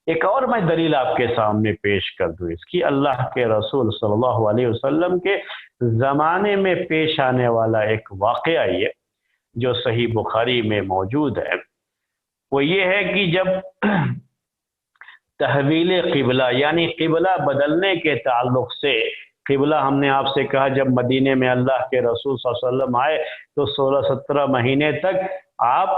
ایک اور میں دلیل آپ کے سامنے پیش کر دوں اس کی، اللہ کے رسول صلی اللہ علیہ وسلم کے زمانے میں پیش آنے والا ایک واقعہ یہ جو صحیح بخاری میں موجود ہے، وہ یہ ہے کہ جب تحویل قبلہ یعنی قبلہ بدلنے کے تعلق سے، قبلہ ہم نے آپ سے کہا جب مدینے میں اللہ کے رسول صلی اللہ علیہ وسلم آئے تو 16-17 مہینے تک آپ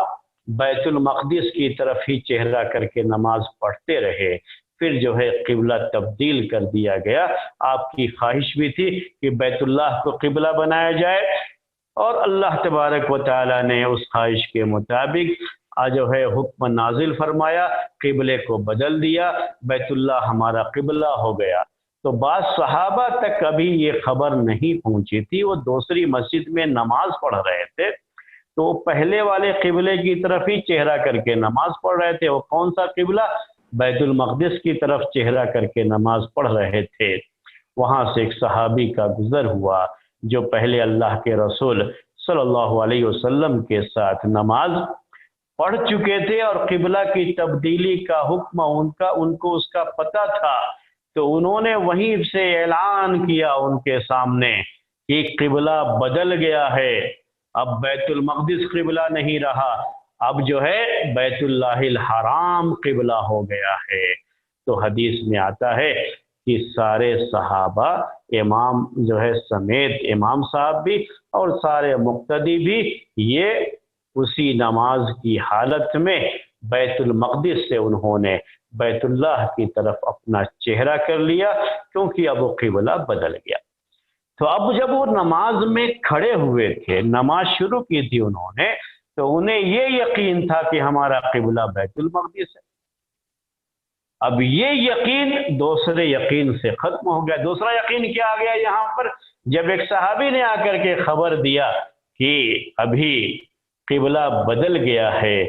بیت المقدس کی طرف ہی چہرہ کر کے نماز پڑھتے رہے، پھر جو ہے قبلہ تبدیل کر دیا گیا، آپ کی خواہش بھی تھی کہ بیت اللہ کو قبلہ بنایا جائے، اور اللہ تبارک و تعالی نے اس خواہش کے مطابق جو ہے حکم نازل فرمایا، قبلے کو بدل دیا، بیت اللہ ہمارا قبلہ ہو گیا۔ تو بعض صحابہ تک کبھی یہ خبر نہیں پہنچی تھی، وہ دوسری مسجد میں نماز پڑھ رہے تھے تو وہ پہلے والے قبلے کی طرف ہی چہرہ کر کے نماز پڑھ رہے تھے۔ وہ کون سا قبلہ؟ بیت المقدس کی طرف چہرہ کر کے نماز پڑھ رہے تھے۔ وہاں سے ایک صحابی کا گزر ہوا جو پہلے اللہ کے رسول صلی اللہ علیہ وسلم کے ساتھ نماز پڑھ چکے تھے اور قبلہ کی تبدیلی کا حکم ان کو اس کا پتہ تھا، تو انہوں نے وہیں سے اعلان کیا ان کے سامنے کہ قبلہ بدل گیا ہے، اب بیت المقدس قبلہ نہیں رہا، اب جو ہے بیت اللہ الحرام قبلہ ہو گیا ہے۔ تو حدیث میں آتا ہے کہ سارے صحابہ امام جو ہے سمیت امام صاحب بھی اور سارے مقتدی بھی یہ اسی نماز کی حالت میں بیت المقدس سے انہوں نے بیت اللہ کی طرف اپنا چہرہ کر لیا، کیونکہ اب وہ قبلہ بدل گیا۔ تو اب جب وہ نماز میں کھڑے ہوئے تھے، نماز شروع کی تھی انہوں نے، تو انہیں یہ یقین تھا کہ ہمارا قبلہ بیت المقدس ہے۔ اب یہ یقین دوسرے یقین سے ختم ہو گیا۔ دوسرا یقین کیا آ گیا یہاں پر؟ جب ایک صحابی نے آ کر کے خبر دیا کہ ابھی قبلہ بدل گیا ہے،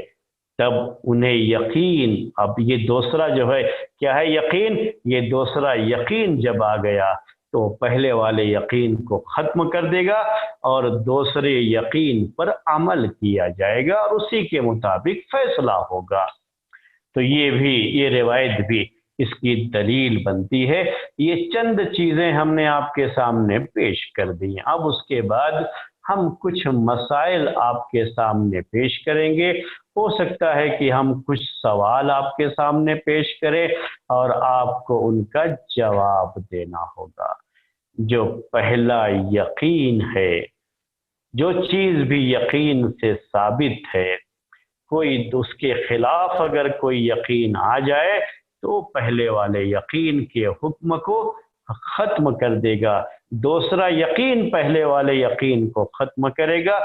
تب انہیں یقین، اب یہ دوسرا جو ہے کیا ہے یقین، یہ دوسرا یقین جب آ گیا تو پہلے والے یقین کو ختم کر دے گا اور دوسرے یقین پر عمل کیا جائے گا اور اسی کے مطابق فیصلہ ہوگا۔ تو یہ روایت بھی اس کی دلیل بنتی ہے۔ یہ چند چیزیں ہم نے آپ کے سامنے پیش کر دی ہیں۔ اب اس کے بعد ہم کچھ مسائل آپ کے سامنے پیش کریں گے، ہو سکتا ہے کہ ہم کچھ سوال آپ کے سامنے پیش کریں اور آپ کو ان کا جواب دینا ہوگا۔ جو پہلا یقین ہے، جو چیز بھی یقین سے ثابت ہے، کوئی اس کے خلاف اگر کوئی یقین آ جائے تو پہلے والے یقین کے حکم کو ختم کر دے گا، دوسرا یقین پہلے والے یقین کو ختم کرے گا،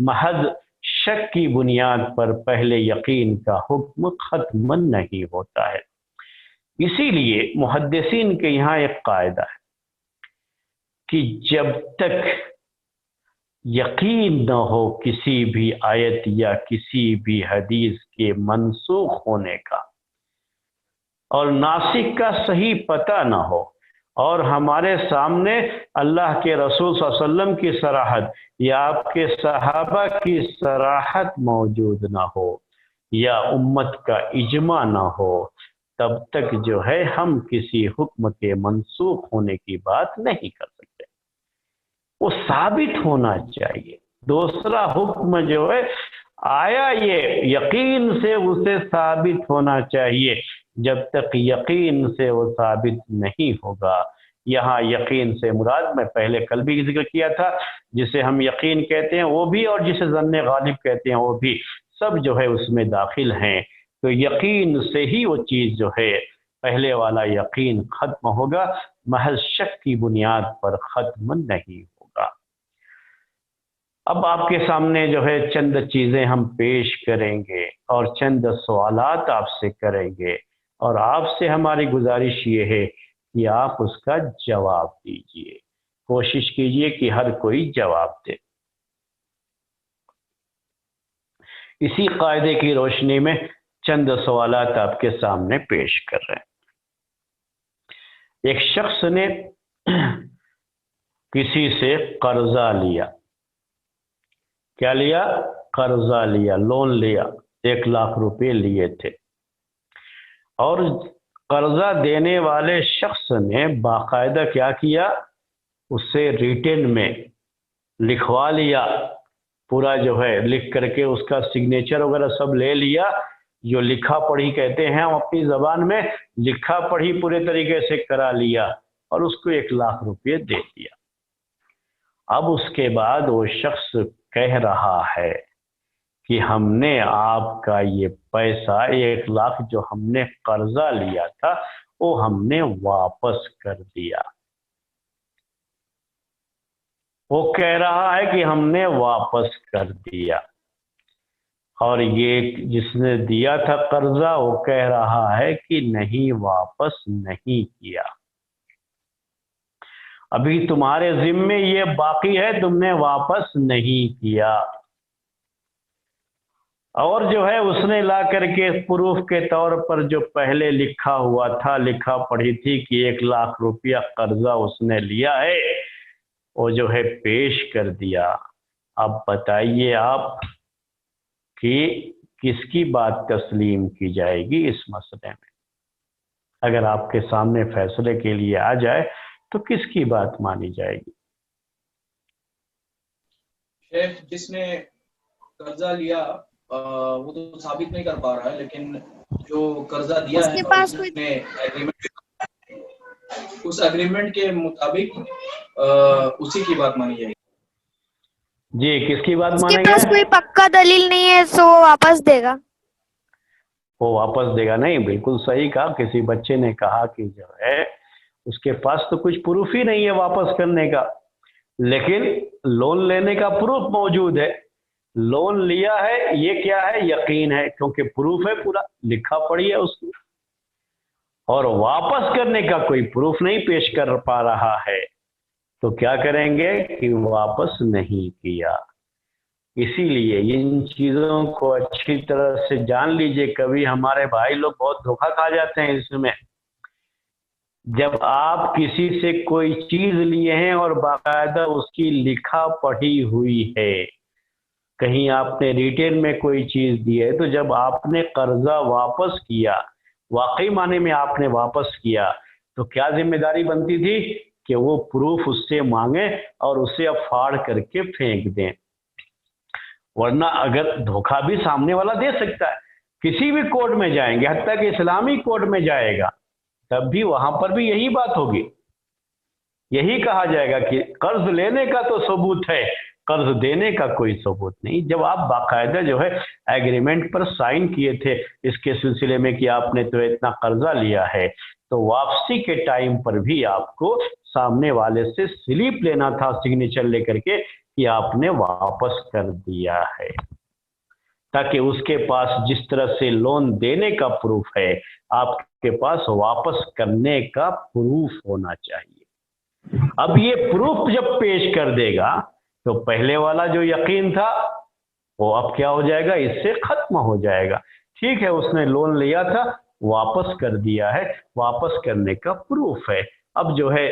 محض شک کی بنیاد پر پہلے یقین کا حکم ختم نہیں ہوتا ہے۔ اسی لیے محدثین کے یہاں ایک قاعدہ ہے کہ جب تک یقین نہ ہو کسی بھی آیت یا کسی بھی حدیث کے منسوخ ہونے کا اور ناسخ کا صحیح پتہ نہ ہو، اور ہمارے سامنے اللہ کے رسول صلی اللہ علیہ وسلم کی صراحت یا آپ کے صحابہ کی صراحت موجود نہ ہو یا امت کا اجماع نہ ہو، تب تک جو ہے ہم کسی حکم کے منسوخ ہونے کی بات نہیں کر سکتے۔ وہ ثابت ہونا چاہیے۔ دوسرا حکم جو ہے آیا یہ یقین سے اسے ثابت ہونا چاہیے، جب تک یقین سے وہ ثابت نہیں ہوگا۔ یہاں یقین سے مراد میں پہلے کل بھی ذکر کیا تھا، جسے ہم یقین کہتے ہیں وہ بھی اور جسے ظن غالب کہتے ہیں وہ بھی، سب جو ہے اس میں داخل ہیں۔ تو یقین سے ہی وہ چیز جو ہے پہلے والا یقین ختم ہوگا، محض شک کی بنیاد پر ختم نہیں ہوگا۔ اب آپ کے سامنے جو ہے چند چیزیں ہم پیش کریں گے اور چند سوالات آپ سے کریں گے، اور آپ سے ہماری گزارش یہ ہے کہ آپ اس کا جواب دیجئے، کوشش کیجئے کہ ہر کوئی جواب دے۔ اسی قاعدے کی روشنی میں چند سوالات آپ کے سامنے پیش کر رہے ہیں۔ ایک شخص نے کسی سے قرضہ لیا، کیا لیا؟ قرضہ لیا، لون لیا، 1 لاکھ روپے لیے تھے، اور قرضہ دینے والے شخص نے باقاعدہ کیا کیا، اسے ریٹن میں لکھوا لیا، پورا جو ہے لکھ کر کے اس کا سگنیچر وغیرہ سب لے لیا، جو لکھا پڑھی کہتے ہیں ہم اپنی زبان میں، لکھا پڑھی پورے طریقے سے کرا لیا اور اس کو 1,00,000 روپے دے دیا۔ اب اس کے بعد وہ شخص کہہ رہا ہے کہ ہم نے آپ کا یہ پیسہ 1,00,000 جو ہم نے قرضہ لیا تھا وہ ہم نے واپس کر دیا۔ وہ کہہ رہا ہے کہ ہم نے واپس کر دیا، اور یہ جس نے دیا تھا قرضہ وہ کہہ رہا ہے کہ نہیں، واپس نہیں کیا، ابھی تمہارے ذمے یہ باقی ہے، تم نے واپس نہیں کیا۔ اور جو ہے اس نے لا کر کے پروف کے طور پر جو پہلے لکھا ہوا تھا، لکھا پڑھی تھی کہ 1,00,000 روپیہ قرضہ اس نے لیا ہے، وہ جو ہے پیش کر دیا۔ اب بتائیے آپ کہ کس کی بات تسلیم کی جائے گی اس مسئلے میں؟ اگر آپ کے سامنے فیصلے کے لیے آ جائے تو کس کی بات مانی جائے گی؟ شیخ جس نے قرضہ لیا وہ تو ثابت نہیں کر پا رہا ہے، لیکن جو قرضہ دیا ہے اور اس نے اس اگریمنٹ کے مطابق اسی کی بات مانی جائے گی۔ جی، کس کی بات مانیں گے؟ اس کے پاس کوئی پکا دلیل نہیں ہے تو وہ واپس دے گا۔ وہ واپس دے گا؟ نہیں، بالکل صحیح کہا۔ کسی بچے نے کہا کہ جو ہے اس کے پاس تو کچھ پروف ہی نہیں ہے واپس کرنے کا، لیکن لون لینے کا پروف موجود ہے، لون لیا ہے، یہ کیا ہے؟ یقین ہے، کیونکہ پروف ہے، پورا لکھا پڑھی ہے اس کی، اور واپس کرنے کا کوئی پروف نہیں پیش کر پا رہا ہے، تو کیا کریں گے کہ واپس نہیں کیا۔ اسی لیے ان چیزوں کو اچھی طرح سے جان لیجئے، کبھی ہمارے بھائی لوگ بہت دھوکہ کھا جاتے ہیں اس میں۔ جب آپ کسی سے کوئی چیز لیے ہیں اور باقاعدہ اس کی لکھا پڑھی ہوئی ہے، کہیں آپ نے ریٹیل میں کوئی چیز دی ہے، تو جب آپ نے قرضہ واپس کیا، واقعی معنی میں آپ نے واپس کیا، تو کیا ذمہ داری بنتی تھی کہ وہ پروف اس سے مانگیں اور اسے اب پھاڑ کر کے پھینک دیں۔ ورنہ اگر دھوکہ بھی سامنے والا دے سکتا ہے، کسی بھی کورٹ میں جائیں گے، حتیٰ کہ اسلامی کورٹ میں جائے گا، تب بھی وہاں پر بھی یہی بات ہوگی، یہی کہا جائے گا کہ قرض لینے کا تو ثبوت ہے، قرض دینے کا کوئی ثبوت نہیں۔ جب آپ باقاعدہ جو ہے ایگریمنٹ پر سائن کیے تھے اس کے سلسلے میں کہ آپ نے تو اتنا قرضہ لیا ہے، تو واپسی کے ٹائم پر بھی آپ کو سامنے والے سے سلپ لینا تھا، سگنیچر لے کر کے، کہ آپ نے واپس کر دیا ہے، تاکہ اس کے پاس جس طرح سے لون دینے کا پروف ہے، آپ کے پاس واپس کرنے کا پروف ہونا چاہیے۔ اب یہ پروف جب پیش کر دے گا تو پہلے والا جو یقین تھا وہ اب کیا ہو جائے گا؟ اس سے ختم ہو جائے گا۔ ٹھیک ہے، اس نے لون لیا تھا، واپس کر دیا ہے، واپس کرنے کا پروف ہے۔ اب جو ہے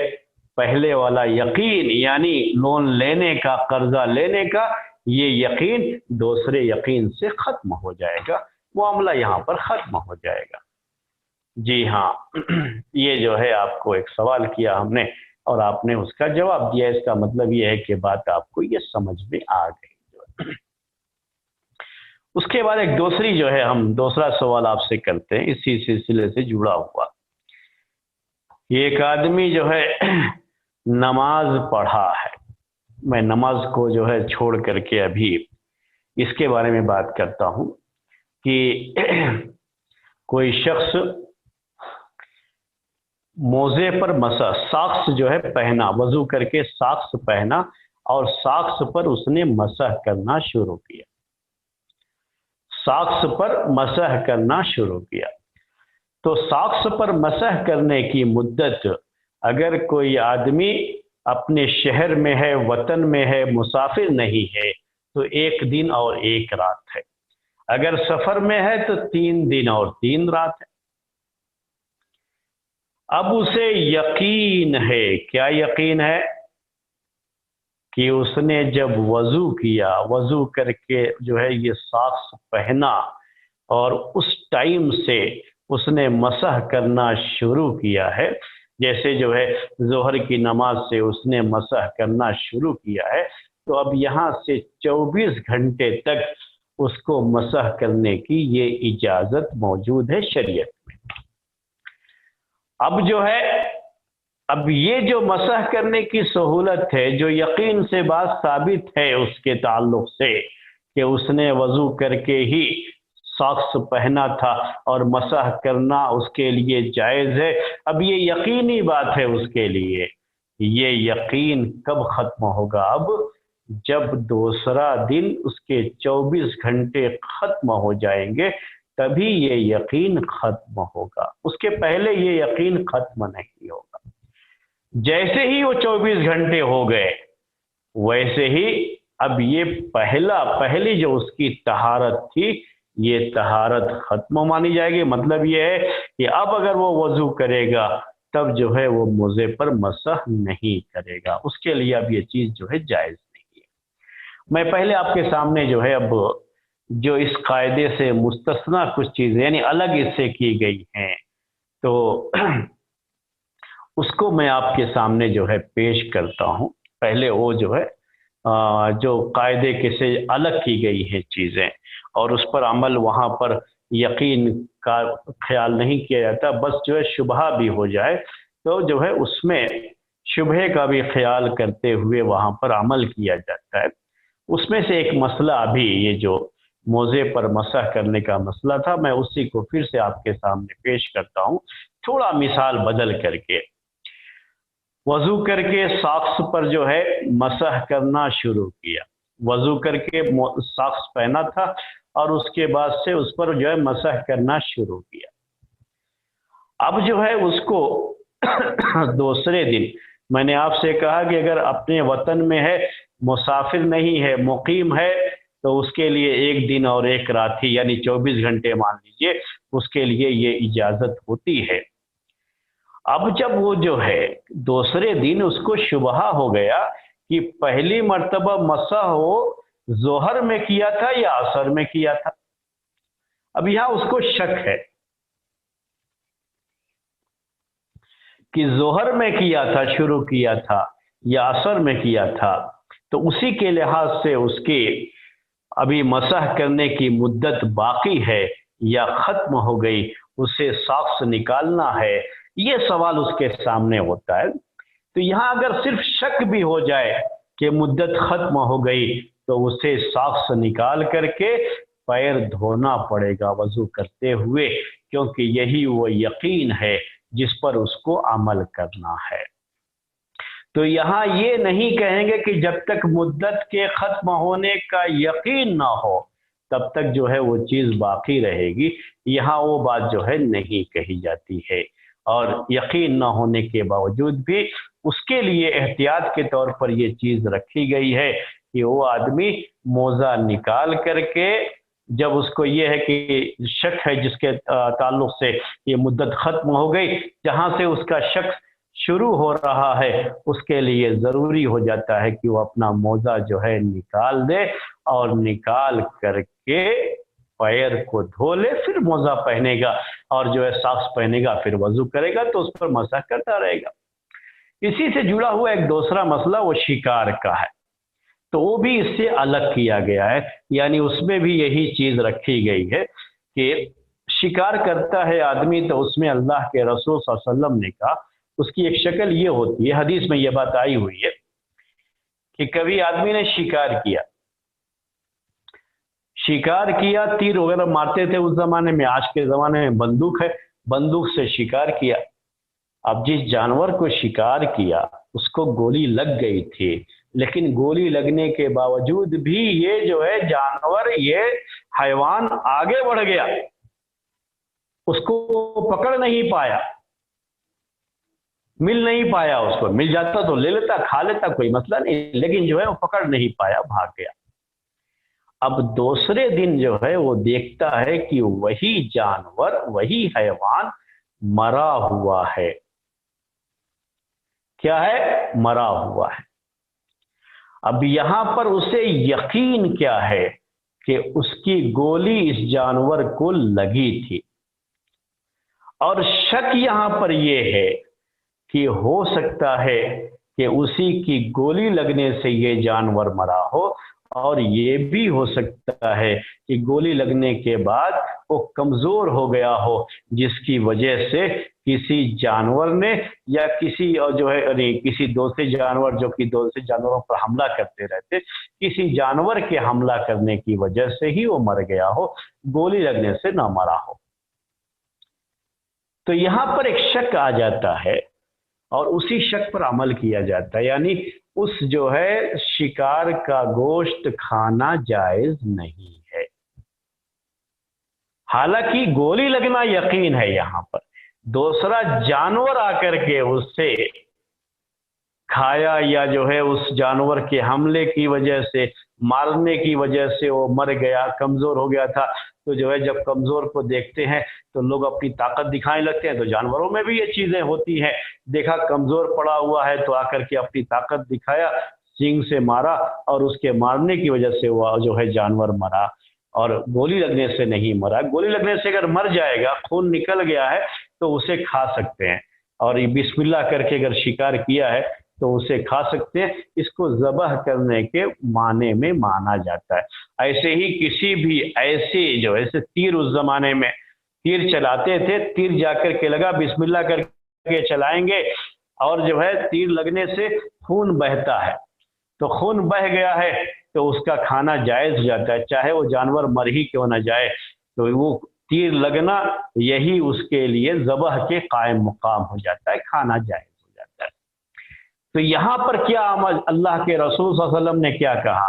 پہلے والا یقین، یعنی لون لینے کا، قرضہ لینے کا، یہ یقین دوسرے یقین سے ختم ہو جائے گا، معاملہ یہاں پر ختم ہو جائے گا۔ جی ہاں، یہ جو ہے آپ کو ایک سوال کیا ہم نے اور آپ نے اس کا جواب دیا، اس کا مطلب یہ ہے کہ بات آپ کو یہ سمجھ میں آ گئی۔ اس کے بعد ایک دوسری جو ہے ہم دوسرا سوال آپ سے کرتے ہیں اسی سلسلے سے جڑا ہوا۔ یہ ایک آدمی جو ہے نماز پڑھا ہے، میں نماز کو جو ہے چھوڑ کر کے ابھی اس کے بارے میں بات کرتا ہوں کہ کوئی شخص موزے پر مسا، ساکس جو ہے پہنا، وضو کر کے ساکس پہنا اور ساکس پر اس نے مسح کرنا شروع کیا، ساکس پر مسح کرنا شروع کیا۔ تو ساکس پر مسح کرنے کی مدت اگر کوئی آدمی اپنے شہر میں ہے، وطن میں ہے، مسافر نہیں ہے، تو 1 دن اور 1 رات ہے، اگر سفر میں ہے تو 3 دن اور 3 رات ہے۔ اب اسے یقین ہے، کیا یقین ہے؟ کہ اس نے جب وضو کیا، وضو کر کے جو ہے یہ ساکس پہنا اور اس ٹائم سے اس نے مسح کرنا شروع کیا ہے، جیسے جو ہے ظہر کی نماز سے اس نے مسح کرنا شروع کیا ہے، تو اب یہاں سے 24 گھنٹے تک اس کو مسح کرنے کی یہ اجازت موجود ہے شریعت میں۔ اب جو ہے اب یہ جو مسح کرنے کی سہولت ہے، جو یقین سے بات ثابت ہے اس کے تعلق سے کہ اس نے وضو کر کے ہی ساکس پہنا تھا اور مسح کرنا اس کے لیے جائز ہے، اب یہ یقینی بات ہے اس کے لیے، یہ یقین کب ختم ہوگا؟ اب جب دوسرا دن اس کے 24 گھنٹے ختم ہو جائیں گے تبھی یہ یقین ختم ہوگا، اس کے پہلے یہ یقین ختم نہیں ہوگا۔ جیسے ہی وہ 24 گھنٹے ہو گئے ویسے ہی اب یہ پہلی جو اس کی طہارت تھی یہ طہارت ختم مانی جائے گی۔ مطلب یہ ہے کہ اب اگر وہ وضو کرے گا تب جو ہے وہ موزے پر مسح نہیں کرے گا، اس کے لیے اب یہ چیز جو ہے جائز نہیں ہے۔ میں پہلے آپ کے سامنے جو ہے اب جو اس قاعدے سے مستثنا کچھ چیزیں یعنی الگ اس سے کی گئی ہیں تو اس کو میں آپ کے سامنے جو ہے پیش کرتا ہوں۔ پہلے وہ جو ہے جو قاعدے کے سے الگ کی گئی ہیں چیزیں اور اس پر عمل وہاں پر یقین کا خیال نہیں کیا جاتا، بس جو ہے شبہ بھی ہو جائے تو جو ہے اس میں شبہ کا بھی خیال کرتے ہوئے وہاں پر عمل کیا جاتا ہے۔ اس میں سے ایک مسئلہ ابھی یہ جو موزے پر مسح کرنے کا مسئلہ تھا، میں اسی کو پھر سے آپ کے سامنے پیش کرتا ہوں تھوڑا مثال بدل کر کے۔ وضو کر کے ساکس پر جو ہے مسح کرنا شروع کیا، وضو کر کے ساکس پہنا تھا اور اس کے بعد سے اس پر جو ہے مسح کرنا شروع کیا۔ اب جو ہے اس کو دوسرے دن میں نے آپ سے کہا کہ اگر اپنے وطن میں ہے، مسافر نہیں ہے، مقیم ہے، تو اس کے لیے 1 دن اور 1 رات ہی یعنی 24 گھنٹے مان لیجئے اس کے لیے یہ اجازت ہوتی ہے۔ اب جب وہ جو ہے دوسرے دن اس کو شبہ ہو گیا کہ پہلی مرتبہ مسح وہ ظہر میں کیا تھا یا عصر میں کیا تھا، اب یہاں اس کو شک ہے کہ ظہر میں کیا تھا، شروع کیا تھا یا عصر میں کیا تھا، تو اسی کے لحاظ سے اس کی ابھی مسح کرنے کی مدت باقی ہے یا ختم ہو گئی، اسے ساکس نکالنا ہے، یہ سوال اس کے سامنے ہوتا ہے۔ تو یہاں اگر صرف شک بھی ہو جائے کہ مدت ختم ہو گئی تو اسے ساکس نکال کر کے پیر دھونا پڑے گا وضو کرتے ہوئے، کیونکہ یہی وہ یقین ہے جس پر اس کو عمل کرنا ہے۔ تو یہاں یہ نہیں کہیں گے کہ جب تک مدت کے ختم ہونے کا یقین نہ ہو تب تک جو ہے وہ چیز باقی رہے گی، یہاں وہ بات جو ہے نہیں کہی جاتی ہے۔ اور یقین نہ ہونے کے باوجود بھی اس کے لیے احتیاط کے طور پر یہ چیز رکھی گئی ہے کہ وہ آدمی موزہ نکال کر کے جب اس کو یہ ہے کہ شک ہے جس کے تعلق سے یہ مدت ختم ہو گئی، جہاں سے اس کا شک شروع ہو رہا ہے اس کے لیے ضروری ہو جاتا ہے کہ وہ اپنا موزہ جو ہے نکال دے اور نکال کر کے پیر کو دھو لے، پھر موزہ پہنے گا اور جو ہے ساکس پہنے گا، پھر وضو کرے گا تو اس پر مسح کرتا رہے گا۔ اسی سے جڑا ہوا ایک دوسرا مسئلہ وہ شکار کا ہے، تو وہ بھی اس سے الگ کیا گیا ہے، یعنی اس میں بھی یہی چیز رکھی گئی ہے کہ شکار کرتا ہے آدمی تو اس میں اللہ کے رسول صلی اللہ علیہ وسلم نے کہا اس کی ایک شکل یہ ہوتی ہے، حدیث میں یہ بات آئی ہوئی ہے کہ کبھی آدمی نے شکار کیا، تیر وغیرہ مارتے تھے اس زمانے میں، آج کے زمانے میں بندوق ہے، بندوق سے شکار کیا۔ اب جس جانور کو شکار کیا اس کو گولی لگ گئی تھی، لیکن گولی لگنے کے باوجود بھی یہ جو ہے جانور، یہ حیوان آگے بڑھ گیا، اس کو پکڑ نہیں پایا، مل نہیں پایا، اس کو مل جاتا تو لے لیتا، کھا لیتا، کوئی مسئلہ نہیں، لیکن جو ہے وہ پکڑ نہیں پایا، بھاگ گیا۔ اب دوسرے دن جو ہے وہ دیکھتا ہے کہ وہی جانور، وہی حیوان مرا ہوا ہے۔ کیا ہے؟ مرا ہوا ہے۔ اب یہاں پر اسے یقین کیا ہے کہ اس کی گولی اس جانور کو لگی تھی، اور شک یہاں پر یہ ہے کہ ہو سکتا ہے کہ اسی کی گولی لگنے سے یہ جانور مرا ہو، اور یہ بھی ہو سکتا ہے کہ گولی لگنے کے بعد وہ کمزور ہو گیا ہو، جس کی وجہ سے کسی جانور نے یا کسی جو ہے کسی دوسرے جانور جو کہ دوسرے جانوروں پر حملہ کرتے رہتے، کسی جانور کے حملہ کرنے کی وجہ سے ہی وہ مر گیا ہو، گولی لگنے سے نہ مرا ہو۔ تو یہاں پر ایک شک آ جاتا ہے اور اسی شک پر عمل کیا جاتا ہے، یعنی اس جو ہے شکار کا گوشت کھانا جائز نہیں ہے، حالانکہ گولی لگنا یقین ہے، یہاں پر دوسرا جانور آ کر کے اس سے کھایا یا جو ہے اس جانور کے حملے کی وجہ سے، مارنے کی وجہ سے وہ مر گیا، کمزور ہو گیا تھا، تو جو ہے جب کمزور کو دیکھتے ہیں تو لوگ اپنی طاقت دکھانے لگتے ہیں، تو جانوروں میں بھی یہ چیزیں ہوتی ہیں، دیکھا کمزور پڑا ہوا ہے تو آ کر کے اپنی طاقت دکھایا، سینگ سے مارا، اور اس کے مارنے کی وجہ سے وہ جو ہے جانور مرا، اور گولی لگنے سے نہیں مرا۔ گولی لگنے سے اگر مر جائے گا، خون نکل گیا ہے، تو اسے کھا سکتے ہیں، اور یہ بسم اللہ کر کے اگر شکار کیا ہے تو اسے کھا سکتے ہیں، اس کو ذبح کرنے کے معنی میں مانا جاتا ہے۔ ایسے ہی کسی بھی ایسے جو ایسے تیر اس زمانے میں تیر چلاتے تھے، تیر جا کر کے لگا، بسم اللہ کر کے چلائیں گے، اور جو ہے تیر لگنے سے خون بہتا ہے، تو خون بہ گیا ہے تو اس کا کھانا جائز ہو جاتا ہے، چاہے وہ جانور مر ہی کیوں نہ جائے، تو وہ تیر لگنا یہی اس کے لیے ذبح کے قائم مقام ہو جاتا ہے، کھانا جائز ہو جاتا ہے۔ تو یہاں پر کیا عمل اللہ کے رسول صلی اللہ علیہ وسلم نے کیا کہا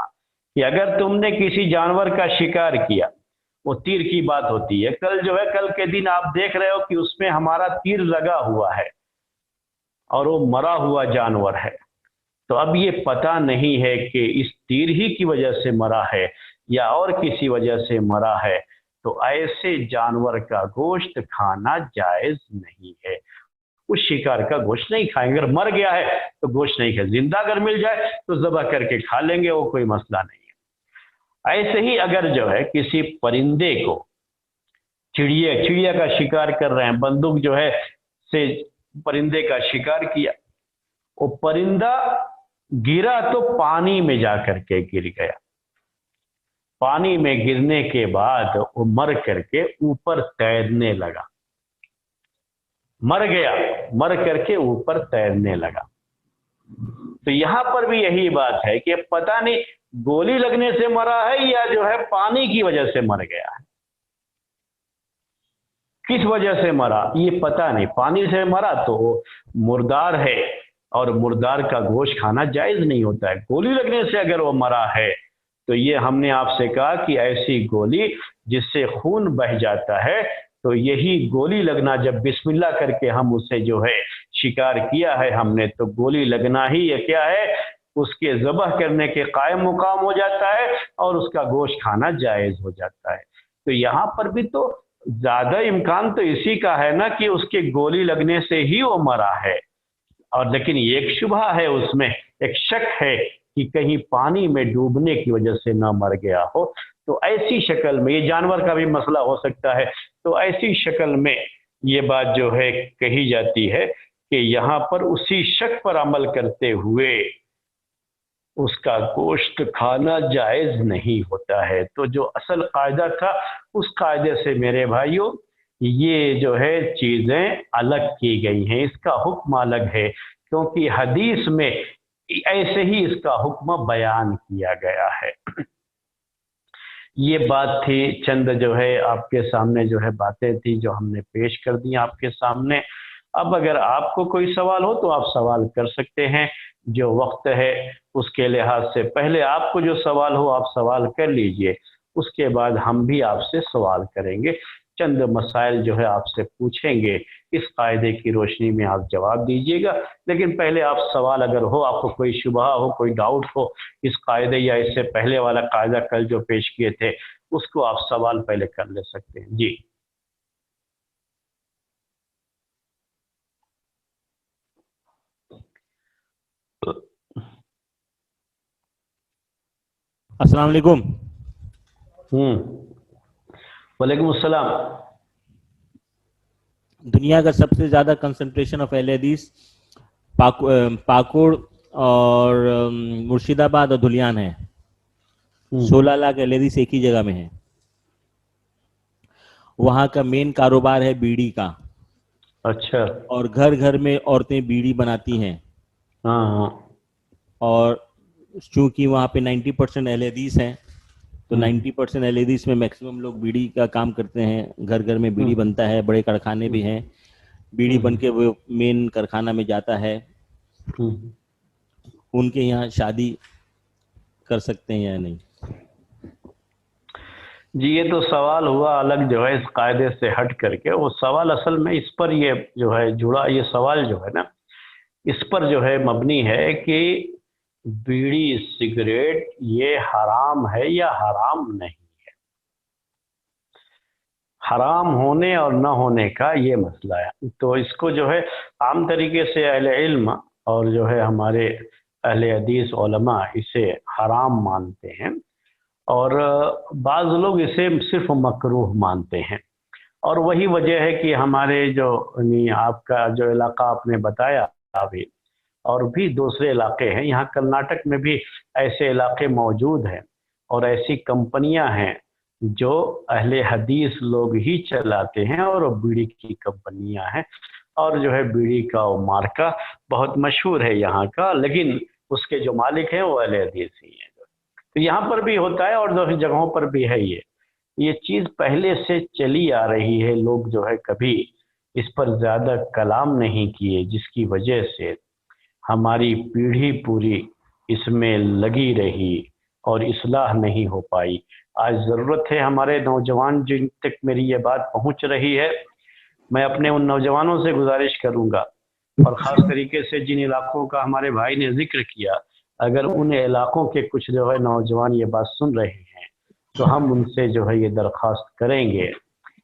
کہ اگر تم نے کسی جانور کا شکار کیا، وہ تیر کی بات ہوتی ہے، کل جو ہے کل کے دن آپ دیکھ رہے ہو کہ اس میں ہمارا تیر لگا ہوا ہے اور وہ مرا ہوا جانور ہے، تو اب یہ پتہ نہیں ہے کہ اس تیر ہی کی وجہ سے مرا ہے یا اور کسی وجہ سے مرا ہے، تو ایسے جانور کا گوشت کھانا جائز نہیں ہے، اس شکار کا گوشت نہیں کھائیں گے۔ اگر مر گیا ہے تو گوشت نہیں کھائیں، زندہ اگر مل جائے تو ذبح کر کے کھا لیں گے، وہ کوئی مسئلہ نہیں ہے۔ ایسے ہی اگر جو ہے کسی پرندے کو، چڑیا کا شکار کر رہے ہیں، بندوق جو ہے سے پرندے کا شکار کیا، وہ پرندہ گرا تو پانی میں جا کر کے گر گیا، پانی میں گرنے کے بعد وہ مر کر کے اوپر تیرنے لگا، مر گیا، مر کر کے اوپر تیرنے لگا۔ تو یہاں پر بھی یہی بات ہے کہ پتہ نہیں گولی لگنے سے مرا ہے یا جو ہے پانی کی وجہ سے مر گیا ہے، کس وجہ سے مرا یہ پتہ نہیں، پانی سے مرا تو وہ مردار ہے، اور مردار کا گوشت کھانا جائز نہیں ہوتا ہے۔ گولی لگنے سے اگر وہ مرا ہے تو یہ ہم نے آپ سے کہا کہ ایسی گولی جس سے خون بہ جاتا ہے، تو یہی گولی لگنا، جب بسم اللہ کر کے ہم اسے جو ہے شکار کیا ہے ہم نے، تو گولی لگنا ہی یہ کیا ہے، اس کے ذبح کرنے کے قائم مقام ہو جاتا ہے، اور اس کا گوشت کھانا جائز ہو جاتا ہے۔ تو یہاں پر بھی تو زیادہ امکان تو اسی کا ہے نا کہ اس کے گولی لگنے سے ہی وہ مرا ہے، اور لیکن ایک شبہ ہے، اس میں ایک شک ہے کہ کہیں پانی میں ڈوبنے کی وجہ سے نہ مر گیا ہو، تو ایسی شکل میں یہ جانور کا بھی مسئلہ ہو سکتا ہے، تو ایسی شکل میں یہ بات جو ہے کہی جاتی ہے کہ یہاں پر اسی شک پر عمل کرتے ہوئے اس کا گوشت کھانا جائز نہیں ہوتا ہے۔ تو جو اصل قاعدہ تھا، اس قاعدے سے میرے بھائیوں یہ جو ہے چیزیں الگ کی گئی ہیں، اس کا حکم الگ ہے، کیونکہ حدیث میں ایسے ہی اس کا حکم بیان کیا گیا ہے۔ یہ بات تھی، چند جو ہے آپ کے سامنے جو ہے باتیں تھی جو ہم نے پیش کر دی آپ کے سامنے۔ اب اگر آپ کو کوئی سوال ہو تو آپ سوال کر سکتے ہیں، جو وقت ہے اس کے لحاظ سے پہلے آپ کو جو سوال ہو آپ سوال کر لیجئے، اس کے بعد ہم بھی آپ سے سوال کریں گے، چند مسائل جو ہے آپ سے پوچھیں گے، اس قاعدے کی روشنی میں آپ جواب دیجئے گا۔ لیکن پہلے آپ سوال اگر ہو، آپ کو کوئی شبہ ہو، کوئی ڈاؤٹ ہو اس قاعدے یا اس سے پہلے والا قاعدہ کل جو پیش کیے تھے، اس کو آپ سوال پہلے کر لے سکتے ہیں۔ جی السلام علیکم۔ وعلیکم السلام۔ دنیا کا سب سے زیادہ کنسنٹریشن آف اہل حدیث پاکوڑ اور مرشید آباد اور دھلیان ہے. 16 لاکھ اہل حدیث ایک ہی جگہ میں ہیں. وہاں کا مین کاروبار ہے بیڑی کا. اچھا. اور گھر گھر میں عورتیں بیڑی بناتی ہیں. ہاں. اور چونکہ وہاں پہ 90% اہل حدیث ہیں تو 90% اہل حدیث میں میکسیمم لوگ بیڑی کا کام کرتے ہیں. گھر گھر میں بیڑی بنتا ہے. بڑے کارخانے بھی ہیں. بیڑی بن کے وہ مین کارخانہ میں جاتا ہے. ان کے یہاں شادی کر سکتے ہیں یا نہیں؟ جی یہ تو سوال ہوا الگ جو ہے اس قاعدے سے ہٹ کر کے. وہ سوال اصل میں اس پر یہ جو ہے جڑا، یہ سوال جو ہے نا اس پر جو ہے مبنی ہے کہ بیڑی سگریٹ یہ حرام ہے یا حرام نہیں ہے. حرام ہونے اور نہ ہونے کا یہ مسئلہ ہے. تو اس کو جو ہے عام طریقے سے اہل علم اور جو ہے ہمارے اہل حدیث علماء اسے حرام مانتے ہیں، اور بعض لوگ اسے صرف مکروہ مانتے ہیں. اور وہی وجہ ہے کہ ہمارے جو آپ کا جو علاقہ آپ نے بتایا ابھی، اور بھی دوسرے علاقے ہیں، یہاں کرناٹک میں بھی ایسے علاقے موجود ہیں اور ایسی کمپنیاں ہیں جو اہل حدیث لوگ ہی چلاتے ہیں، اور بیڑی کی کمپنیاں ہیں، اور جو ہے بیڑی کا مارکا بہت مشہور ہے یہاں کا، لیکن اس کے جو مالک ہیں وہ اہل حدیث ہی ہیں. تو یہاں پر بھی ہوتا ہے اور دوسری جگہوں پر بھی ہے. یہ چیز پہلے سے چلی آ رہی ہے. لوگ جو ہے کبھی اس پر زیادہ کلام نہیں کیے، جس کی وجہ سے ہماری پیڑھی پوری اس میں لگی رہی اور اصلاح نہیں ہو پائی. آج ضرورت ہے ہمارے نوجوان جن تک میری یہ بات پہنچ رہی ہے، میں اپنے ان نوجوانوں سے گزارش کروں گا، اور خاص طریقے سے جن علاقوں کا ہمارے بھائی نے ذکر کیا، اگر ان علاقوں کے کچھ جو ہے نوجوان یہ بات سن رہے ہیں تو ہم ان سے جو ہے یہ درخواست کریں گے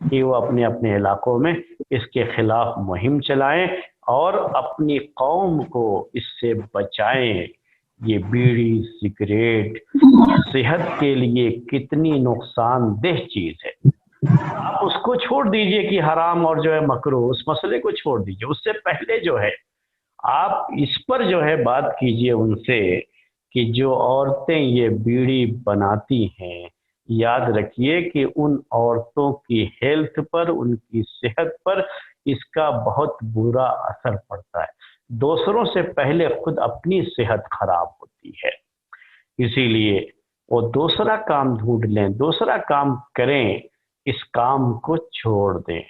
کہ وہ اپنے اپنے علاقوں میں اس کے خلاف مہم چلائیں اور اپنی قوم کو اس سے بچائیں. یہ بیڑی سگریٹ صحت کے لیے کتنی نقصان دہ چیز ہے. آپ اس کو چھوڑ دیجئے کہ حرام اور جو ہے مکروہ، اس مسئلے کو چھوڑ دیجئے. اس سے پہلے جو ہے آپ اس پر جو ہے بات کیجئے ان سے کہ جو عورتیں یہ بیڑی بناتی ہیں، یاد رکھیے کہ ان عورتوں کی ہیلتھ پر، ان کی صحت پر اس کا بہت برا اثر پڑتا ہے. دوسروں سے پہلے خود اپنی صحت خراب ہوتی ہے. اسی لیے وہ دوسرا کام ڈھونڈ لیں، دوسرا کام کریں. اس کام کو چھوڑ دیں،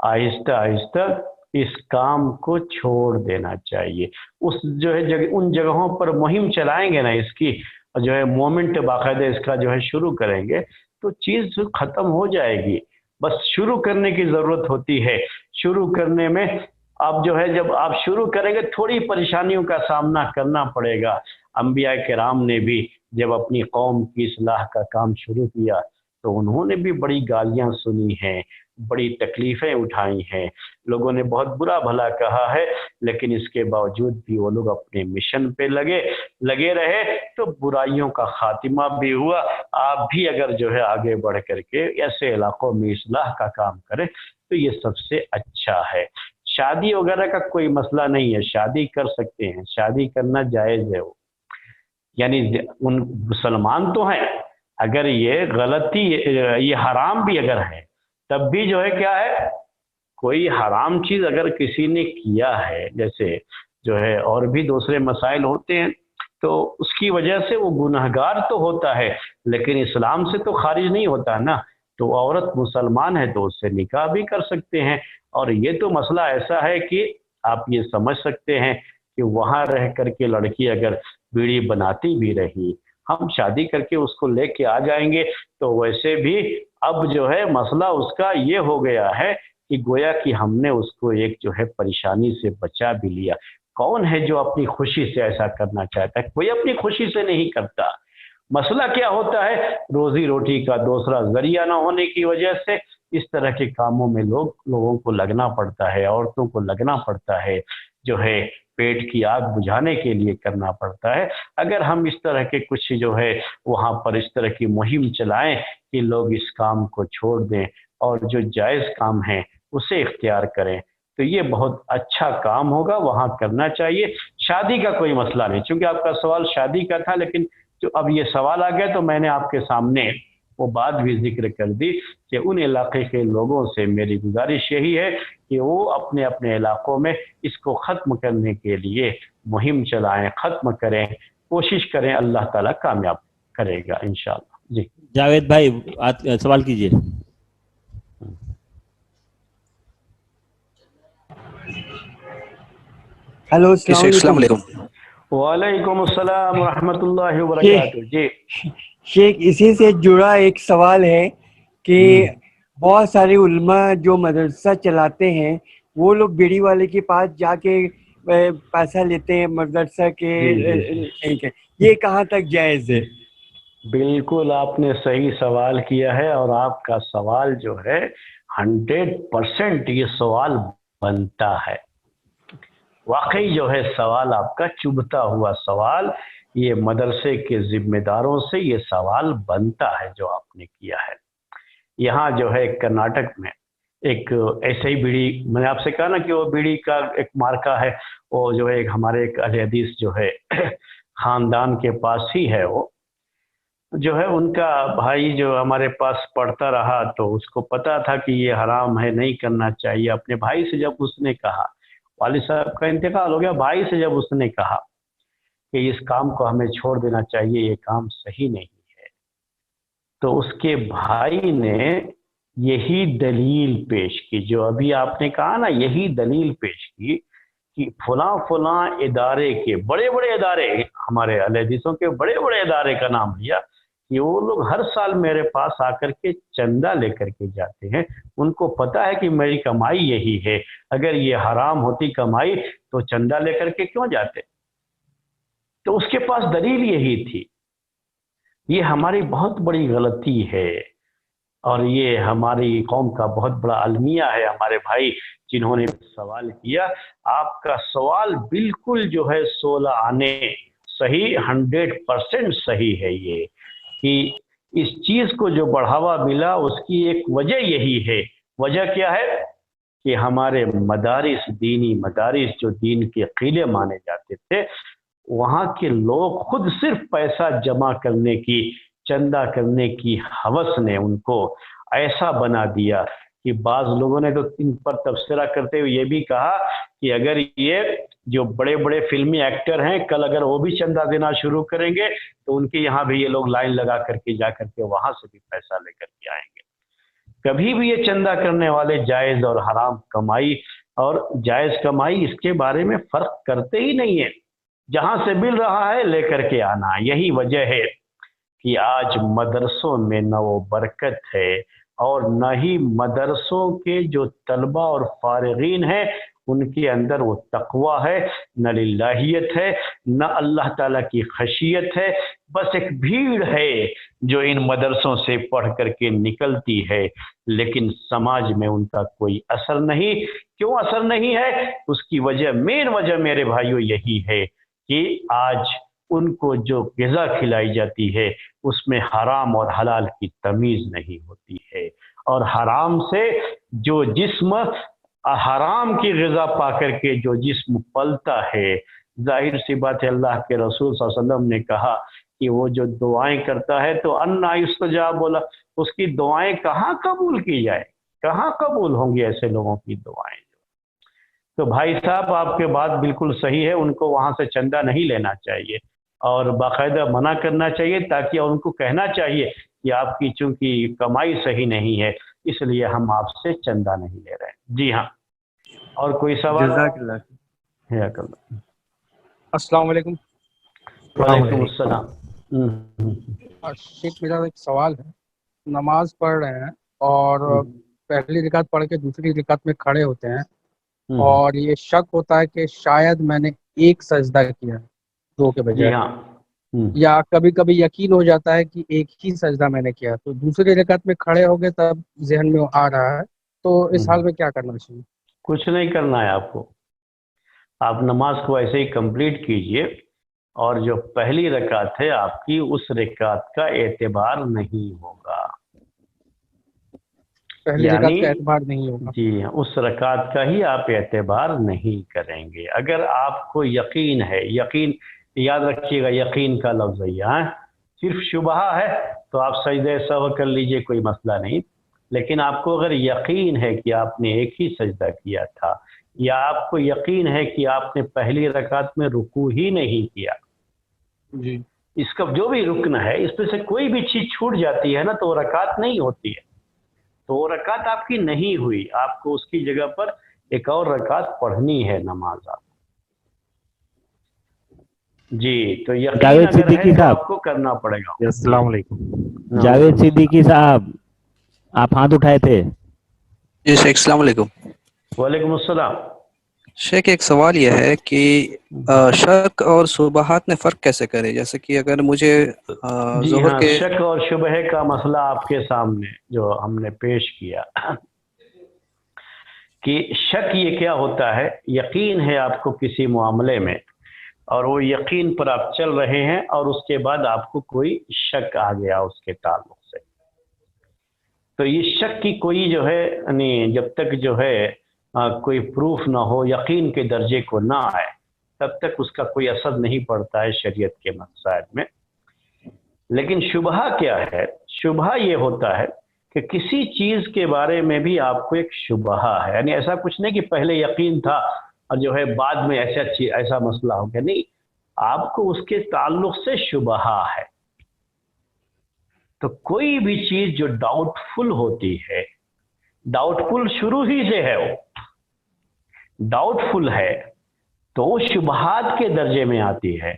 آہستہ آہستہ اس کام کو چھوڑ دینا چاہیے. اس جو ہے ان جگہوں پر مہم چلائیں گے نا، اس کی جو ہے مومنٹ باقاعدہ اس کا جو ہے شروع کریں گے تو چیز ختم ہو جائے گی. بس شروع کرنے کی ضرورت ہوتی ہے. شروع کرنے میں آپ جو ہے جب آپ شروع کریں گے تھوڑی پریشانیوں کا سامنا کرنا پڑے گا. انبیاء کرام نے بھی جب اپنی قوم کی اصلاح کا کام شروع کیا تو انہوں نے بھی بڑی گالیاں سنی ہیں، بڑی تکلیفیں اٹھائی ہیں، لوگوں نے بہت برا بھلا کہا ہے، لیکن اس کے باوجود بھی وہ لوگ اپنے مشن پہ لگے رہے تو برائیوں کا خاتمہ بھی ہوا. آپ بھی اگر جو ہے آگے بڑھ کر کے ایسے علاقوں میں اصلاح کا کام کریں تو یہ سب سے اچھا ہے. شادی وغیرہ کا کوئی مسئلہ نہیں ہے، شادی کر سکتے ہیں، شادی کرنا جائز ہے. وہ یعنی ان مسلمان تو ہیں، اگر یہ غلطی یہ حرام بھی اگر ہے تب بھی جو ہے کیا ہے، کوئی حرام چیز اگر کسی نے کیا ہے، جیسے جو ہے اور بھی دوسرے مسائل ہوتے ہیں، تو اس کی وجہ سے وہ گنہگار تو ہوتا ہے لیکن اسلام سے تو خارج نہیں ہوتا نا. تو عورت مسلمان ہے تو اس سے نکاح بھی کر سکتے ہیں. اور یہ تو مسئلہ ایسا ہے کہ آپ یہ سمجھ سکتے ہیں کہ وہاں رہ کر کے لڑکی اگر بیڑی بناتی بھی رہی، ہم شادی کر کے اس کو لے کے آ جائیں گے تو ویسے بھی اب جو ہے مسئلہ اس کا یہ ہو گیا ہے کہ گویا کہ ہم نے اس کو ایک جو ہے پریشانی سے بچا بھی لیا. کون ہے جو اپنی خوشی سے ایسا کرنا چاہتا ہے؟ کوئی اپنی خوشی سے نہیں کرتا. مسئلہ کیا ہوتا ہے، روزی روٹی کا دوسرا ذریعہ نہ ہونے کی وجہ سے اس طرح کے کاموں میں لوگوں کو لگنا پڑتا ہے، عورتوں کو لگنا پڑتا ہے، جو ہے پیٹ کی آگ بجھانے کے لیے کرنا پڑتا ہے. اگر ہم اس طرح کے کچھ جو ہے وہاں پر اس طرح کی مہم چلائیں کہ لوگ اس کام کو چھوڑ دیں اور جو جائز کام ہے اسے اختیار کریں تو یہ بہت اچھا کام ہوگا، وہاں کرنا چاہیے۔ شادی کا کوئی مسئلہ نہیں، چونکہ آپ کا سوال شادی کا تھا، لیکن جو اب یہ سوال آ گیا تو میں نے آپ کے سامنے وہ بات بھی ذکر کر دی کہ ان علاقے کے لوگوں سے میری گزارش یہی ہے کہ وہ اپنے اپنے علاقوں میں اس کو ختم کرنے کے لیے مہم چلائیں، ختم کریں، کوشش کریں، اللہ تعالیٰ کامیاب کرے گا انشاءاللہ۔ جی جاوید بھائی سوال کیجیے۔ ہیلو، السلام علیکم۔ وعلیکم السلام ورحمۃ اللہ وبرکاتہ۔ جی شیخ، اسی سے جڑا ایک سوال ہے کہ بہت سارے علماء جو مدرسہ چلاتے ہیں وہ لوگ بیڑی والے کے پاس جا کے پیسہ لیتے ہیں مدرسہ کے، یہ کہاں تک جائز ہے؟ بالکل آپ نے صحیح سوال کیا ہے، اور آپ کا سوال جو ہے 100% یہ سوال بنتا ہے، واقعی جو ہے سوال آپ کا چبھتا ہوا سوال، یہ مدرسے کے ذمہ داروں سے یہ سوال بنتا ہے جو آپ نے کیا ہے۔ یہاں جو ہے کرناٹک میں ایک ایسے ہی بیڑی، میں نے آپ سے کہا نا کہ وہ بیڑی کا ایک مارکہ ہے، وہ جو ہے ہمارے ایک اہل حدیث جو ہے خاندان کے پاس ہی ہے، وہ جو ہے ان کا بھائی جو ہمارے پاس پڑھتا رہا تو اس کو پتا تھا کہ یہ حرام ہے، نہیں کرنا چاہیے۔ اپنے بھائی سے جب اس نے کہا، والد صاحب کا انتقال ہو گیا، بھائی سے جب اس نے کہا کہ اس کام کو ہمیں چھوڑ دینا چاہیے، یہ کام صحیح نہیں ہے، تو اس کے بھائی نے یہی دلیل پیش کی جو ابھی آپ نے کہا نا، یہی دلیل پیش کی کہ فلاں فلاں ادارے کے بڑے بڑے ادارے، ہمارے اہل حدیثوں کے بڑے بڑے ادارے کا نام لیا کہ وہ لوگ ہر سال میرے پاس آ کر کے چندہ لے کر کے جاتے ہیں، ان کو پتا ہے کہ میری کمائی یہی ہے، اگر یہ حرام ہوتی کمائی تو چندہ لے کر کے کیوں جاتے؟ تو اس کے پاس دلیل یہی تھی۔ یہ ہماری بہت بڑی غلطی ہے، اور یہ ہماری قوم کا بہت بڑا المیہ ہے۔ ہمارے بھائی جنہوں نے سوال کیا، آپ کا سوال بالکل جو ہے 16 آنے صحیح، 100% صحیح ہے، یہ کہ اس چیز کو جو بڑھاوا ملا اس کی ایک وجہ یہی ہے۔ وجہ کیا ہے؟ کہ ہمارے مدارس، دینی مدارس جو دین کے قلعے مانے جاتے تھے، وہاں کے لوگ خود صرف پیسہ جمع کرنے کی، چندہ کرنے کی ہوس نے ان کو ایسا بنا دیا کہ بعض لوگوں نے تو ان پر تبصرہ کرتے ہوئے یہ بھی کہا کہ اگر یہ جو بڑے بڑے فلمی ایکٹر ہیں کل اگر وہ بھی چندہ دینا شروع کریں گے تو ان کے یہاں بھی یہ لوگ لائن لگا کر کے جا کر کے وہاں سے بھی پیسہ لے کر کے آئیں گے۔ کبھی بھی یہ چندہ کرنے والے جائز اور حرام کمائی اور جائز کمائی اس کے بارے میں فرق کرتے ہی نہیں ہیں، جہاں سے مل رہا ہے لے کر کے آنا۔ یہی وجہ ہے کہ آج مدرسوں میں نہ وہ برکت ہے، اور نہ ہی مدرسوں کے جو طلبہ اور فارغین ہیں ان کے اندر وہ تقوی ہے، نہ للہیت ہے، نہ اللہ تعالیٰ کی خشیت ہے۔ بس ایک بھیڑ ہے جو ان مدرسوں سے پڑھ کر کے نکلتی ہے، لیکن سماج میں ان کا کوئی اثر نہیں۔ کیوں اثر نہیں ہے؟ اس کی وجہ، مین وجہ میرے بھائیوں یہی ہے کہ آج ان کو جو غذا کھلائی جاتی ہے اس میں حرام اور حلال کی تمیز نہیں ہوتی ہے، اور حرام سے جو جسم، حرام کی غذا پا کر کے جو جسم پلتا ہے، ظاہر سی بات ہے اللہ کے رسول صلی اللہ علیہ وسلم نے کہا کہ وہ جو دعائیں کرتا ہے تو انا یستجاب، بولا اس کی دعائیں کہاں قبول کی جائے، کہاں قبول ہوں گی ایسے لوگوں کی دعائیں؟ تو بھائی صاحب آپ کے بات بالکل صحیح ہے، ان کو وہاں سے چندہ نہیں لینا چاہیے اور باقاعدہ منع کرنا چاہیے، تاکہ ان کو کہنا چاہیے کہ آپ کی چونکہ کمائی صحیح نہیں ہے اس لیے ہم آپ سے چندہ نہیں لے رہے ہیں۔ جی ہاں، اور کوئی سوال؟ جزاک اللہ۔ حیاک اللہ۔ السلام علیکم۔ وعلیکم السلام۔ شیخ میرا ایک سوال ہے، نماز پڑھ رہے ہیں اور پہلی رکعت پڑھ کے دوسری رکعت میں کھڑے ہوتے ہیں اور یہ شک ہوتا ہے کہ شاید میں نے ایک سجدہ کیا ہے دو کے بجائے، جی ہاں، یا کبھی کبھی یقین ہو جاتا ہے کہ ایک ہی سجدہ میں نے کیا، تو دوسری رکعت میں کھڑے ہو گئے تب ذہن میں آ رہا ہے، تو اس حال میں کیا کرنا چاہیے؟ کچھ نہیں کرنا ہے آپ کو، آپ نماز کو ایسے ہی کمپلیٹ کیجئے، اور جو پہلی رکعت ہے آپ کی اس رکعت کا اعتبار نہیں ہوگا۔ پہلی رکعت کا اعتبار نہیں ہوگا. جی اس رکعت کا ہی آپ اعتبار نہیں کریں گے. اگر آپ کو یقین ہے، یقین یاد رکھیے گا، یقین کا لفظ ہے، صرف شبہ ہے تو آپ سجدہ سہو کر لیجئے، کوئی مسئلہ نہیں. لیکن آپ کو اگر یقین ہے کہ آپ نے ایک ہی سجدہ کیا تھا، یا آپ کو یقین ہے کہ آپ نے پہلی رکعت میں رکوع ہی نہیں کیا، جی اس کا جو بھی رکن ہے اس میں سے کوئی بھی چیز چھوٹ جاتی ہے نا تو وہ رکعت نہیں ہوتی ہے، تو وہ رکعت آپ کی نہیں ہوئی. آپ کو اس کی جگہ پر ایک اور رکعت پڑھنی ہے نماز آپ. جی تو یقین جاوید اگر صدیقی ہے تو صاحب، آپ کو کرنا پڑے گا. السلام علیکم. جاوید صدیقی صاحب آپ ہاتھ اٹھائے تھے. جی شیخ السلام علیکم. وعلیکم السلام. شیخ ایک سوال یہ ہے کہ شک اور شبہات میں فرق کیسے کرے؟ جیسے کہ اگر مجھے جی ظہر ہاں، کے شک اور شبہ کا مسئلہ آپ کے سامنے جو ہم نے پیش کیا کہ شک یہ کیا ہوتا ہے؟ یقین ہے آپ کو کسی معاملے میں اور وہ یقین پر آپ چل رہے ہیں اور اس کے بعد آپ کو کوئی شک آ گیا اس کے تعلق سے، تو یہ شک کی کوئی جو ہے یعنی جب تک جو ہے کوئی پروف نہ ہو، یقین کے درجے کو نہ آئے، تب تک اس کا کوئی اثر نہیں پڑتا ہے شریعت کے مسائل میں. لیکن شبہ کیا ہے؟ شبہ یہ ہوتا ہے کہ کسی چیز کے بارے میں بھی آپ کو ایک شبہ ہے، یعنی ایسا کچھ نہیں کہ پہلے یقین تھا اور جو ہے بعد میں ایسا مسئلہ ہو گیا، نہیں، آپ کو اس کے تعلق سے شبہ ہے. تو کوئی بھی چیز جو ڈاؤٹ فل ہوتی ہے، ڈاؤٹ فل شروع ہی سے ہے، وہ ڈاؤٹ فل ہے تو وہ شبہات کے درجے میں آتی ہے،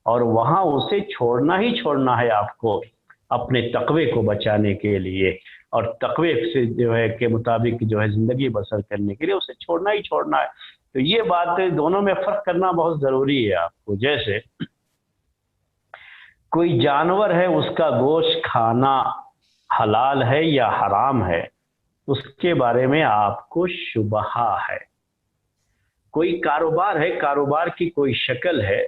اور وہاں اسے چھوڑنا ہی چھوڑنا ہے آپ کو اپنے تقوی کو بچانے کے لیے، اور تقوی سے جو ہے کے مطابق جو ہے زندگی بسر کرنے کے لیے اسے چھوڑنا ہی چھوڑنا ہے. تو یہ بات دونوں میں فرق کرنا بہت ضروری ہے آپ کو. جیسے کوئی جانور ہے، اس کا گوشت کھانا حلال ہے یا حرام ہے، اس کے بارے میں آپ کو شبہ ہے. کوئی کاروبار ہے، کاروبار کی کوئی شکل ہے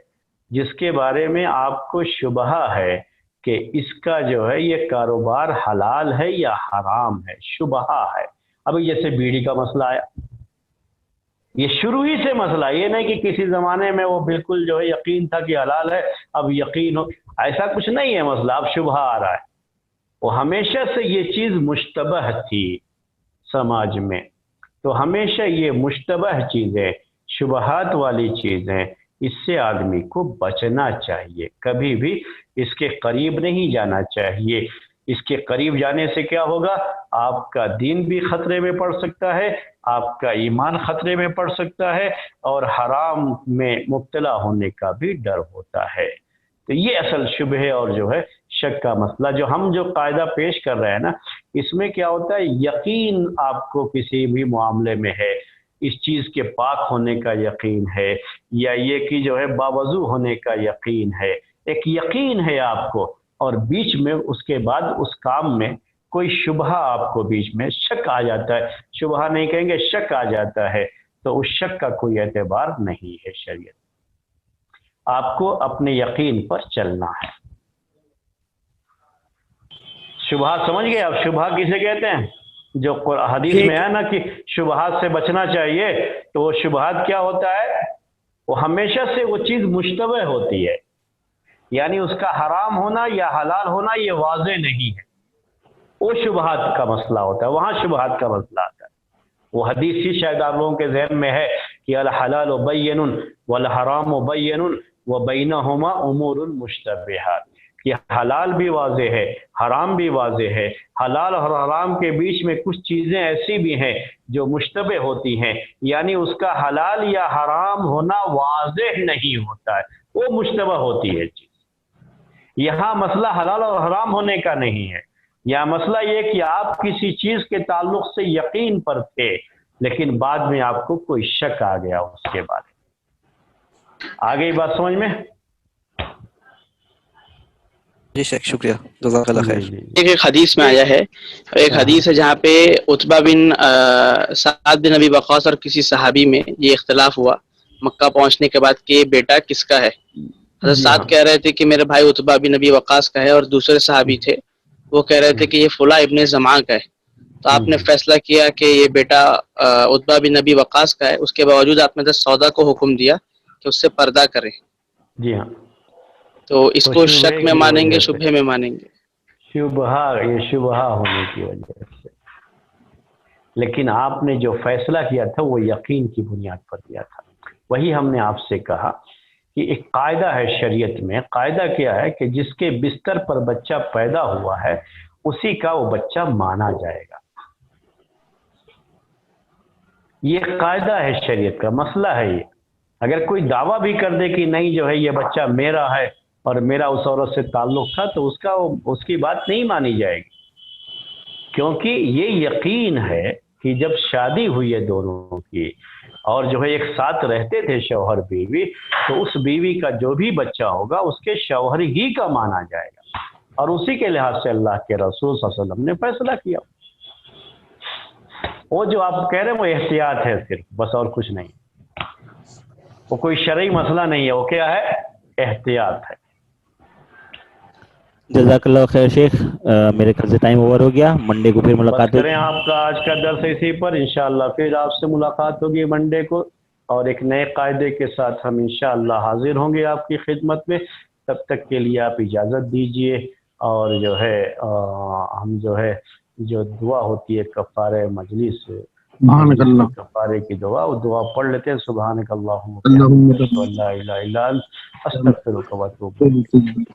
جس کے بارے میں آپ کو شبہ ہے کہ اس کا جو ہے یہ کاروبار حلال ہے یا حرام ہے، شبہ ہے. اب جیسے بیڑی کا مسئلہ آیا، یہ شروع ہی سے مسئلہ، یہ نہیں کہ کسی زمانے میں وہ بالکل جو ہے یقین تھا کہ حلال ہے، اب یقین ہو، ایسا کچھ نہیں ہے مسئلہ، اب شبہ آ رہا ہے. وہ ہمیشہ سے یہ چیز مشتبہ تھی سماج میں، تو ہمیشہ یہ مشتبہ چیزیں، شبہات والی چیزیں، اس سے آدمی کو بچنا چاہیے، کبھی بھی اس کے قریب نہیں جانا چاہیے. اس کے قریب جانے سے کیا ہوگا؟ آپ کا دین بھی خطرے میں پڑ سکتا ہے، آپ کا ایمان خطرے میں پڑ سکتا ہے، اور حرام میں مبتلا ہونے کا بھی ڈر ہوتا ہے. تو یہ اصل شبہ اور جو ہے شک کا مسئلہ جو ہم جو قاعدہ پیش کر رہے ہیں نا، اس میں کیا ہوتا ہے؟ یقین آپ کو کسی بھی معاملے میں ہے، اس چیز کے پاک ہونے کا یقین ہے، یا یہ کہ جو ہے باوضو ہونے کا یقین ہے، ایک یقین ہے آپ کو، اور بیچ میں اس کے بعد اس کام میں کوئی شبہ آپ کو بیچ میں شک آ جاتا ہے، شبہ نہیں کہیں گے، شک آ جاتا ہے، تو اس شک کا کوئی اعتبار نہیں ہے شریعت. آپ کو اپنے یقین پر چلنا ہے. شبہ سمجھ گئے آپ؟ شبہ کسے کہتے ہیں؟ جو حدیث میں ہے نا کہ شبہات سے بچنا چاہیے، تو وہ شبہات کیا ہوتا ہے؟ وہ ہمیشہ سے وہ چیز مشتبہ ہوتی ہے، یعنی اس کا حرام ہونا یا حلال ہونا یہ واضح نہیں ہے، وہ شبہات کا مسئلہ ہوتا ہے، وہاں شبہات کا مسئلہ آتا ہے. وہ حدیث ہی شاید آپ لوگوں کے ذہن میں ہے کہ الحلال بین والحرام بین وبینہما امور مشتبہات، کہ حلال بھی واضح ہے، حرام بھی واضح ہے، حلال اور حرام کے بیچ میں کچھ چیزیں ایسی بھی ہیں جو مشتبہ ہوتی ہیں، یعنی اس کا حلال یا حرام ہونا واضح نہیں ہوتا ہے، وہ مشتبہ ہوتی ہے چیز. یہاں مسئلہ حلال اور حرام ہونے کا نہیں ہے، یہاں مسئلہ یہ کہ آپ کسی چیز کے تعلق سے یقین پر تھے، لیکن بعد میں آپ کو کوئی شک آ گیا اس کے بارے میں. آگے بات سمجھ میں؟ جی شیخ شکریہ، جزاک اللہ خیر. ایک حدیث میں آیا ہے، ایک حدیث ہے جہاں پہ عتبہ بن سعد بن ابی وقاص اور کسی صحابی میں یہ اختلاف ہوا مکہ پہنچنے کے بعد کہ یہ بیٹا کس کا ہے. حضرت سعد کہہ رہے تھے کہ میرے بھائی عتبہ بن ابی وقاص کا ہے، اور دوسرے صحابی تھے وہ کہہ رہے تھے کہ یہ فلاں ابن زمعہ کا ہے. تو آپ نے فیصلہ کیا کہ یہ بیٹا عتبہ بن نبی وقاص کا ہے، اس کے باوجود آپ نے حضرت سودا کو حکم دیا کہ اس سے پردہ کرے، جی ہاں، تو اس تو کو شبہے شک میں کی مانیں گے، وجہ سے، شبہے میں مانیں گے؟ شبہہ، یہ شبہہ ہونے کی وجہ سے، لیکن آپ نے جو فیصلہ کیا تھا وہ یقین کی بنیاد پر کیا تھا. وہی ہم نے آپ سے کہا کہ ایک قاعدہ ہے شریعت میں. قاعدہ کیا ہے کہ جس کے بستر پر بچہ پیدا ہوا ہے اسی کا وہ بچہ مانا جائے گا. یہ قاعدہ ہے شریعت کا، مسئلہ ہے یہ. اگر کوئی دعویٰ بھی کر دے کہ نہیں جو ہے یہ بچہ میرا ہے اور میرا اس عورت سے تعلق تھا، تو اس کی بات نہیں مانی جائے گی، کیونکہ یہ یقین ہے کہ جب شادی ہوئی ہے دونوں کی اور جو ہے ایک ساتھ رہتے تھے شوہر بیوی، تو اس بیوی کا جو بھی بچہ ہوگا اس کے شوہر ہی کا مانا جائے گا، اور اسی کے لحاظ سے اللہ کے رسول صلی اللہ علیہ وسلم نے فیصلہ کیا. وہ جو آپ کہہ رہے ہیں وہ احتیاط ہے صرف، بس اور کچھ نہیں. وہ کوئی شرعی مسئلہ نہیں ہے، وہ کیا ہے؟ احتیاط ہے. جزاک اللہ خیر شیخ. میرے خیال سے ٹائم اوور ہو گیا. منڈے کو پھر بس ملاقات کریں ہوگی. آپ کا آج کا درس اسی پر. انشاءاللہ پھر آپ سے ملاقات ہوگی منڈے کو، اور ایک نئے قاعدے کے ساتھ ہم انشاءاللہ حاضر ہوں گے آپ کی خدمت میں. تب تک کے لیے آپ اجازت دیجئے، اور جو ہے ہم جو ہے جو دعا ہوتی ہے کفارہ مجلس، کفارے کی دعا، وہ دعا پڑھ لیتے ہیں. سبحانک اللہم و بحمدک، اشہد ان لا الہ الا انت، استغفرک و اتوب الیک.